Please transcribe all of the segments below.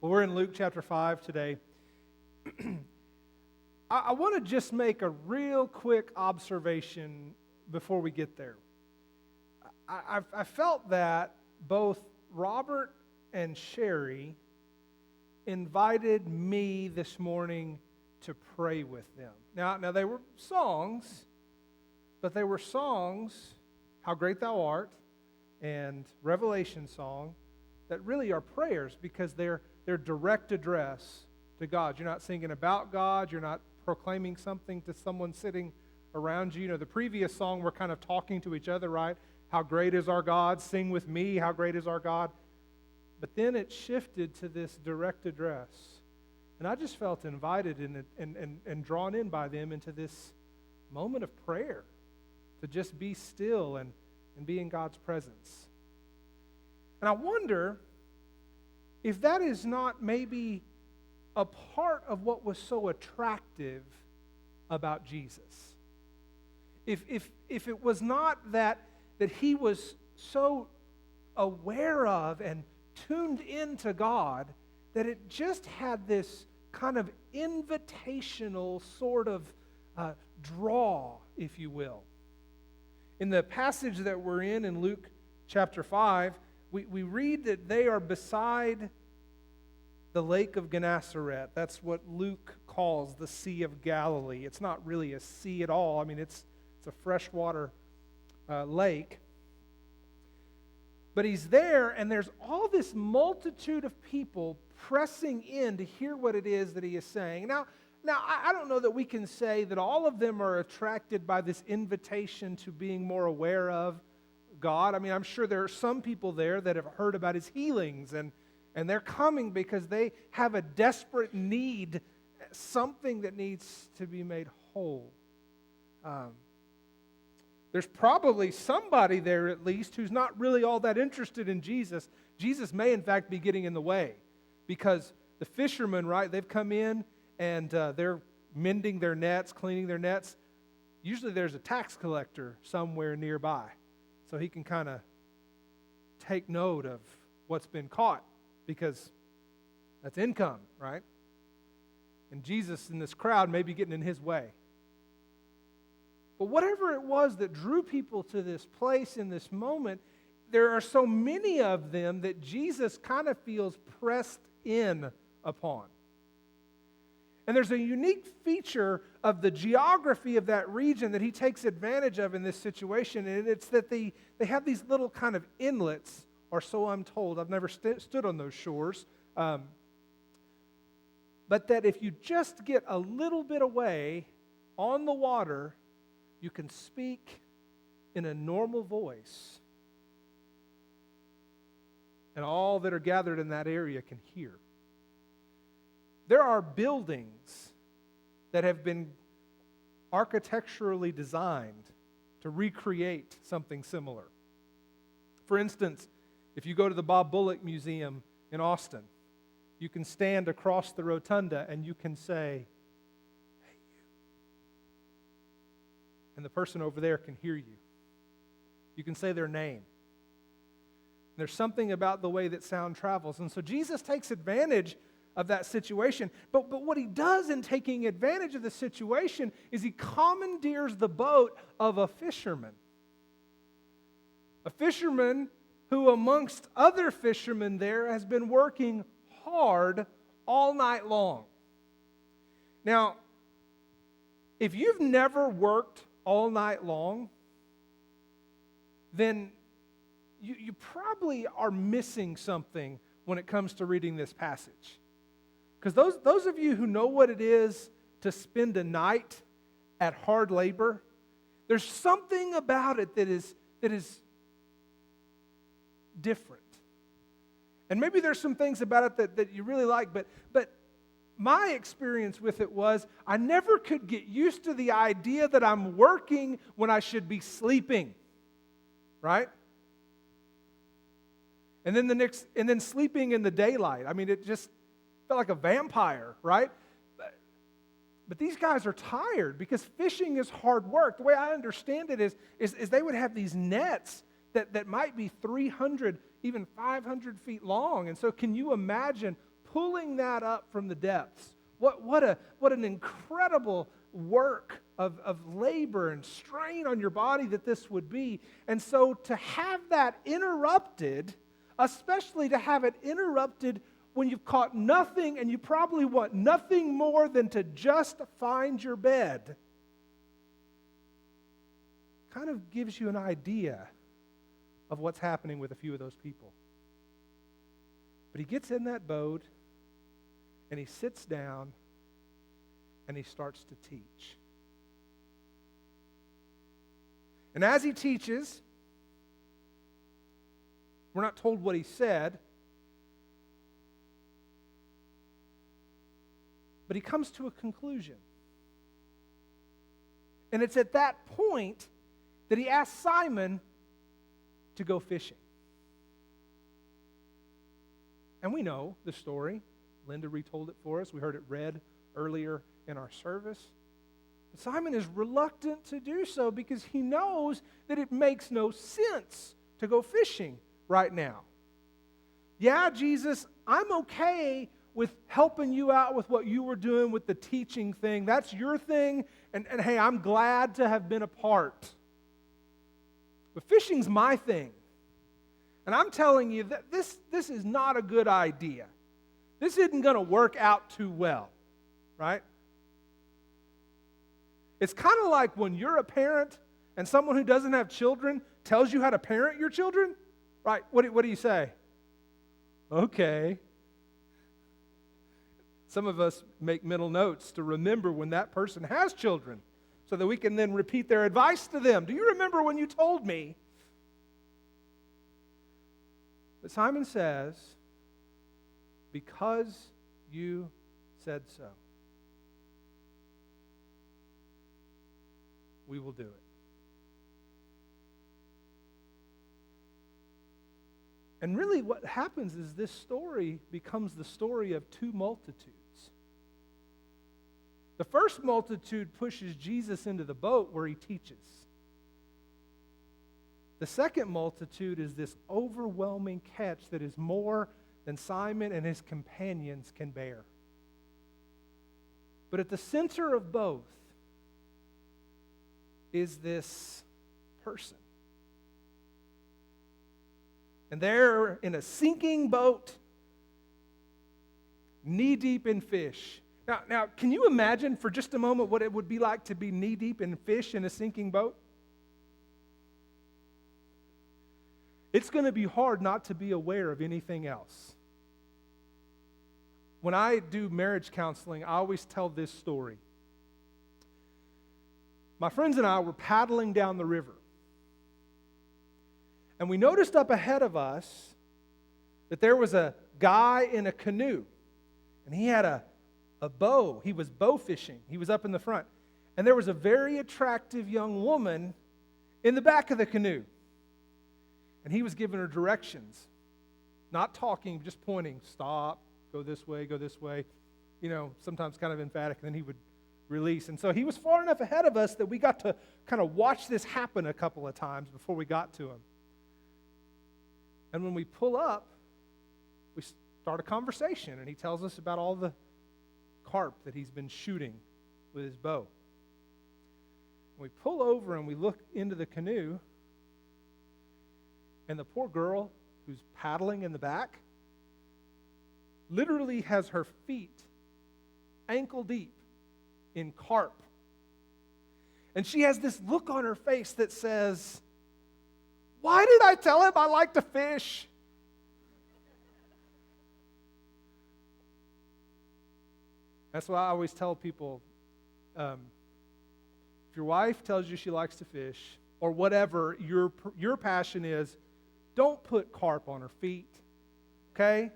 Well, we're in Luke chapter 5 today. I want to just make a real quick observation before we get there. I felt that both Robert and Sherry invited me this morning to pray with them. Now they were songs, but they were songs, How Great Thou Art, and Revelation song, that really are prayers because they're direct address to God. You're not singing about God. You're not proclaiming something to someone sitting around you. You know, the previous song, we're kind of talking to each other, right? How great is our God? Sing with me, how great is our God? But then it shifted to this direct address. And I just felt invited and drawn in by them into this moment of prayer, to just be still and be in God's presence. And I wonder if that is not maybe a part of what was so attractive about Jesus. If it was not that he was so aware of and tuned into God, that it just had this kind of invitational sort of draw, if you will. In the passage that we're in Luke chapter 5, we read that they are beside the Lake of Gennesaret. That's what Luke calls the Sea of Galilee. It's not really a sea at all. I mean, it's a freshwater lake. But he's there, and there's all this multitude of people pressing in to hear what it is that he is saying. Now, I don't know that we can say that all of them are attracted by this invitation to being more aware of God. I mean, I'm sure there are some people there that have heard about his healings, and they're coming because they have a desperate need, something that needs to be made whole. There's probably somebody there at least who's not really all that interested in Jesus. Jesus may in fact be getting in the way because the fishermen, right, they've come in and they're mending their nets, cleaning their nets. Usually there's a tax collector somewhere nearby so he can kind of take note of what's been caught because that's income, right? And Jesus in this crowd may be getting in his way. But whatever it was that drew people to this place in this moment, there are so many of them that Jesus kind of feels pressed in upon. And there's a unique feature of the geography of that region that he takes advantage of in this situation, and it's that they have these little kind of inlets, or so I'm told. I've never stood on those shores. But that if you just get a little bit away on the water, you can speak in a normal voice, and all that are gathered in that area can hear. There are buildings that have been architecturally designed to recreate something similar. For instance, if you go to the Bob Bullock Museum in Austin, you can stand across the rotunda and you can say, "Hey, you." And the person over there can hear you. You can say their name. There's something about the way that sound travels. And so Jesus takes advantage of that situation. But what he does in taking advantage of the situation is he commandeers the boat of a fisherman. A fisherman who, amongst other fishermen there, has been working hard all night long. Now, if you've never worked all night long, then you probably are missing something when it comes to reading this passage. Because those of you who know what it is to spend a night at hard labor, there's something about it that is different. And maybe there's some things about it that you really like, but my experience with it was I never could get used to the idea that I'm working when I should be sleeping, right? And then sleeping in the daylight. I mean, it just felt like a vampire, right? But these guys are tired because fishing is hard work. The way I understand it is they would have these nets that might be 300, even 500 feet long. And so can you imagine pulling that up from the depths. What an incredible work of labor and strain on your body that this would be. And so to have that interrupted, especially to have it interrupted when you've caught nothing and you probably want nothing more than to just find your bed, kind of gives you an idea of what's happening with a few of those people. But he gets in that boat and he sits down and he starts to teach. And as he teaches, we're not told what he said, but he comes to a conclusion. And it's at that point that he asks Simon to go fishing. And we know the story. Linda retold it for us. We heard it read earlier in our service. But Simon is reluctant to do so because he knows that it makes no sense to go fishing right now. Yeah, Jesus, I'm okay with helping you out with what you were doing with the teaching thing. That's your thing, and hey, I'm glad to have been a part. But fishing's my thing. And I'm telling you that this is not a good idea. This isn't going to work out too well, right? It's kind of like when you're a parent and someone who doesn't have children tells you how to parent your children, right? What do you say? Okay. Some of us make mental notes to remember when that person has children so that we can then repeat their advice to them. Do you remember when you told me? But Simon says, because you said so, we will do it. And really what happens is this story becomes the story of two multitudes. The first multitude pushes Jesus into the boat where he teaches. The second multitude is this overwhelming catch that is more than Simon and his companions can bear. But at the center of both is this person. And they're in a sinking boat, knee-deep in fish. Now, can you imagine for just a moment what it would be like to be knee-deep in fish in a sinking boat? It's going to be hard not to be aware of anything else. When I do marriage counseling, I always tell this story. My friends and I were paddling down the river. And we noticed up ahead of us that there was a guy in a canoe. And he had a bow. He was bow fishing. He was up in the front. And there was a very attractive young woman in the back of the canoe. And he was giving her directions. Not talking, just pointing. Stop, go this way, go this way. You know, sometimes kind of emphatic. And then he would release. And so he was far enough ahead of us that we got to kind of watch this happen a couple of times before we got to him. And when we pull up, we start a conversation, and he tells us about all the carp that he's been shooting with his bow. We pull over and we look into the canoe, and the poor girl who's paddling in the back literally has her feet ankle deep in carp. And she has this look on her face that says, "Why did I tell him I like to fish?" That's why I always tell people, if your wife tells you she likes to fish, or whatever your passion is, don't put carp on her feet, okay?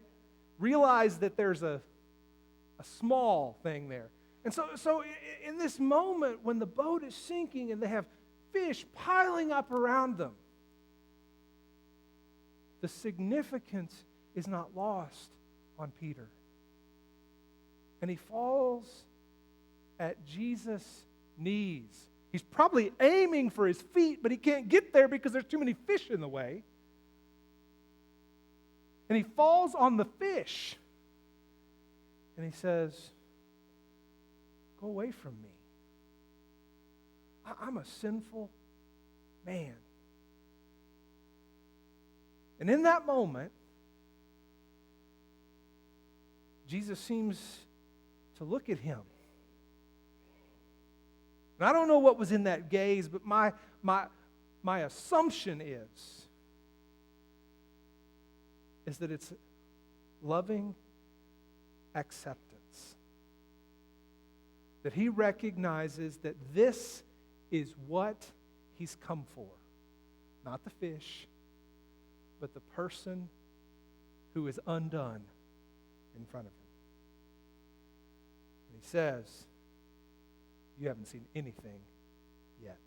Realize that there's a small thing there. And so in this moment, when the boat is sinking and they have fish piling up around them, the significance is not lost on Peter. And he falls at Jesus' knees. He's probably aiming for his feet, but he can't get there because there's too many fish in the way. And he falls on the fish. And he says, go away from me. I'm a sinful man. And in that moment, Jesus seems to look at him. And I don't know what was in that gaze, but my assumption is that it's loving acceptance. That he recognizes that this is what he's come for. Not the fish, but the person who is undone in front of him. And he says, you haven't seen anything yet.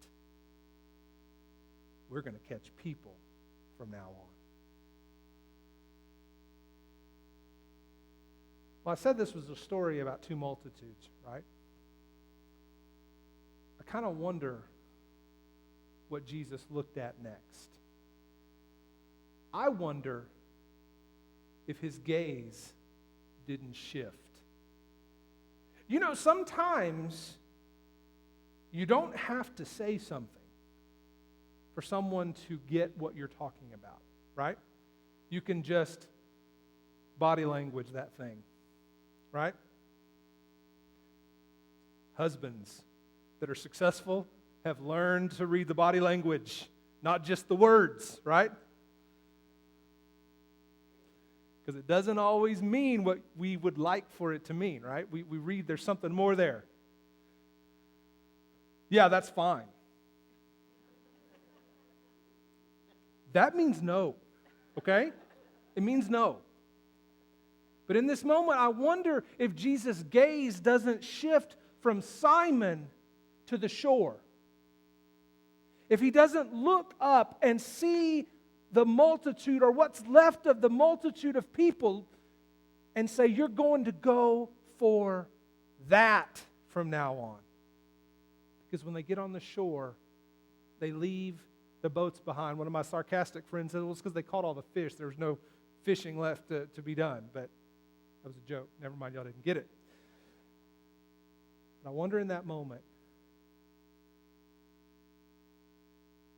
We're going to catch people from now on. Well, I said this was a story about two multitudes, right? I kind of wonder what Jesus looked at next. I wonder if his gaze didn't shift. You know, sometimes you don't have to say something for someone to get what you're talking about, right? You can just body language that thing, right? Husbands that are successful have learned to read the body language, not just the words, right? Because it doesn't always mean what we would like for it to mean, right? We read there's something more there. Yeah, that's fine. That means no, okay? It means no. But in this moment, I wonder if Jesus' gaze doesn't shift from Simon to the shore. If he doesn't look up and see the multitude or what's left of the multitude of people and say, you're going to go for that from now on. Because when they get on the shore, they leave the boats behind. One of my sarcastic friends said, well, it's because they caught all the fish. There was no fishing left to be done. But that was a joke. Never mind, y'all didn't get it. But I wonder in that moment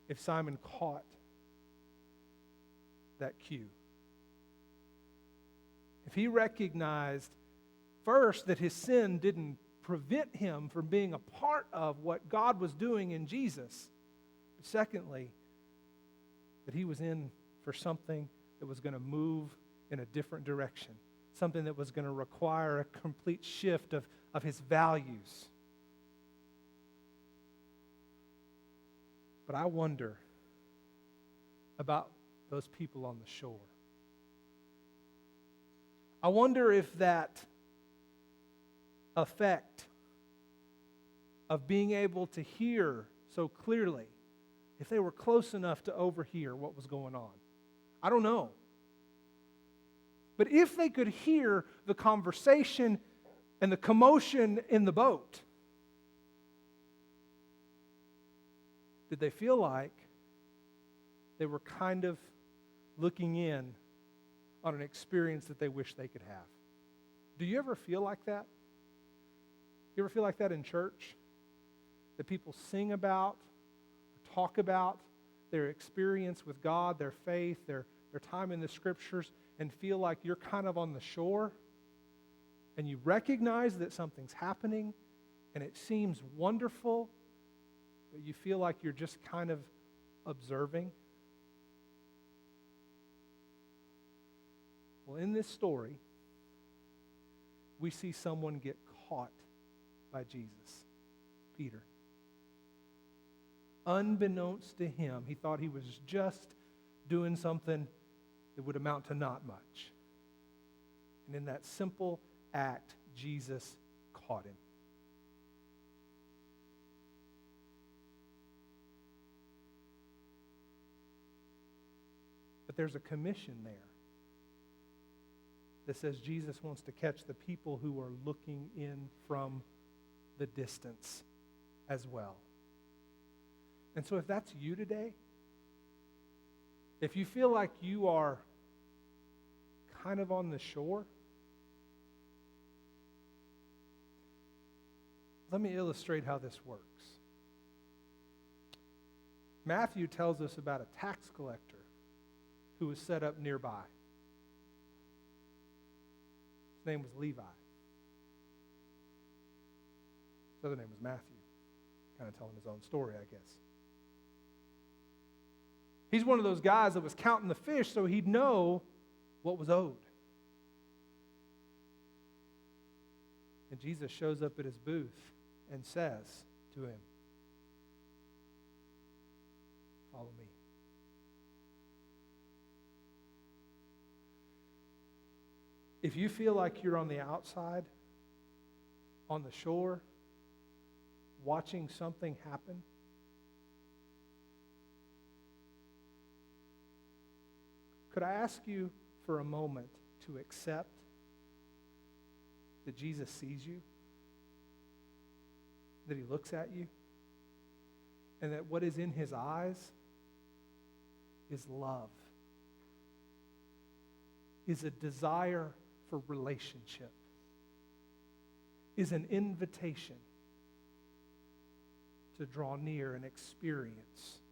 if Simon caught that cue. If he recognized first that his sin didn't prevent him from being a part of what God was doing in Jesus, but secondly, that he was in for something that was going to move in a different direction, something that was going to require a complete shift of his values. But I wonder about those people on the shore. I wonder if that effect of being able to hear so clearly, if they were close enough to overhear what was going on. I don't know. But if they could hear the conversation and the commotion in the boat, did they feel like they were kind of looking in on an experience that they wish they could have? Do you ever feel like that? You ever feel like that in church? That people sing about, talk about their experience with God, their faith, their time in the Scriptures, and feel like you're kind of on the shore, and you recognize that something's happening, and it seems wonderful, but you feel like you're just kind of observing? Well, in this story, we see someone get caught by Jesus, Peter. Unbeknownst to him, he thought he was just doing something that would amount to not much. And in that simple act, Jesus caught him. But there's a commission there that says Jesus wants to catch the people who are looking in from the distance as well. And so if that's you today, if you feel like you are kind of on the shore, Let me illustrate how this works. Matthew tells us about a tax collector who was set up nearby. His name was Levi. His other name was Matthew. Kind of telling his own story, I guess. He's one of those guys that was counting the fish so he'd know what was owed. And Jesus shows up at his booth and says to him, "Follow me." If you feel like you're on the outside, on the shore, watching something happen, could I ask you for a moment to accept that Jesus sees you, that he looks at you, and that what is in his eyes is love, is a desire for relationship, is an invitation to draw near and experience